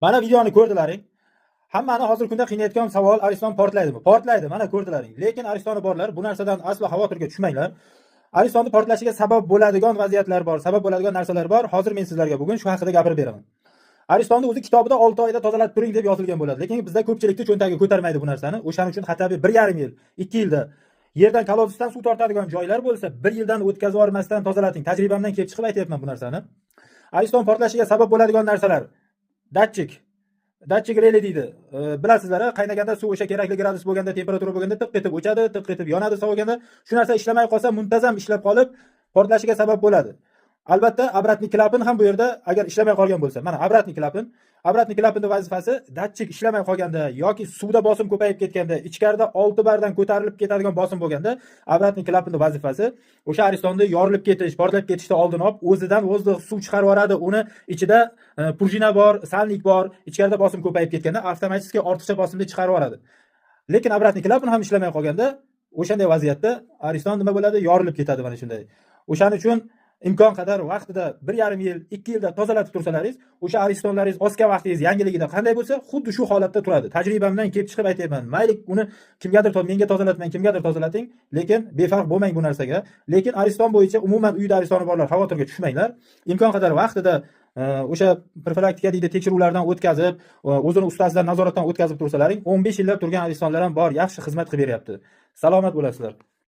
Mana videoni ko'rdilaring. Hammani hozirgi kunda qiynayotgan savol, Ariston portlaydimi? Portlaydi, mana ko'rdilaring. Lekin Aristoni borlar, bu narsadan aslo xavotirga tushmanglar. Aristonni portlashiga sabab bo'ladigan vaziyatlar bor, sabab bo'ladigan narsalar bor. Hozir men sizlarga bugun shu haqida gapirib beraman. Aristonni o'zi kitobida 6 oyda tozalatib turing deb yozilgan bo'ladi, lekin bizda ko'pchilikni cho'ntagi ko'tarmaydi bu narsani. O'shaning uchun hatto 1,5 yil, 2 yilda yerdan kolodusdan suv tortadigan joylar bo'lsa, 1 yildan o'tkazib yubormasdan tozalating. Tajribamdan kelib chiqib aytayapman bu narsani. Ariston portlashiga sabab bo'ladigan narsalar: datchik reli deydi. Bilasizlar, qaynaganda suv o'sha kerakli gradus bo'lganda, temperatura bo'lganda tiq etib o'chadi, tiq etib yonadi soviganda. Shu narsa ishlamay qolsa, muntazam ishlab qolib, portlashiga sabab bo'ladi. Albatta, obratniy klapan ham bu yerda agar ishlamay qolgan bo'lsa, mana obratniy klapanning vazifasi datchik ishlamay qolganda yoki suvda bosim ko'payib ketganda, ichkarida 6 bardan ko'tarilib ketadigan bosim bo'lganda, obratniy klapanning vazifasi o'sha Aristonni yorilib ketish, portlab ketishdan oldin olib, o'zidan o'zi suv chiqarib yuboradi. Uni ichida prujina bor, salnik bor, ichkarida bosim ko'payib ketganda avtomatik ortiqcha bosimni chiqarib yuboradi. Lekin obratniy klapan ham ishlamay qolganda, o'shanday vaziyatda Ariston nima bo'ladi? Yorilib ketadi mana shunday. O'shaning uchun imkon qadar vaqtida 1,5 yil, 2 yilda tozalatib tursalaringiz, o'sha aristonlaringiz osgan vaqtingiz yangiligida qanday bo'lsa, xuddi shu holatda turadi. Tajribamdan kelib chiqib aytayman. Mayli uni kimgadir menga tozalatmang, kimgadir tozalating, lekin befarq bo'lmang bu narsaga. Lekin ariston bo'yicha umuman uyda aristoni borlar, xavotirga tushmanglar. Imkon qadar vaqtida o'sha profilaktika deydi, tekshiruvlardan o'tkazib, o'zini ustasidan nazoratdan o'tkazib tursalaring, 15 yillab turgan aristonlar ham bor, yaxshi xizmat qilib beryapti. Salomat bo'lasizlar.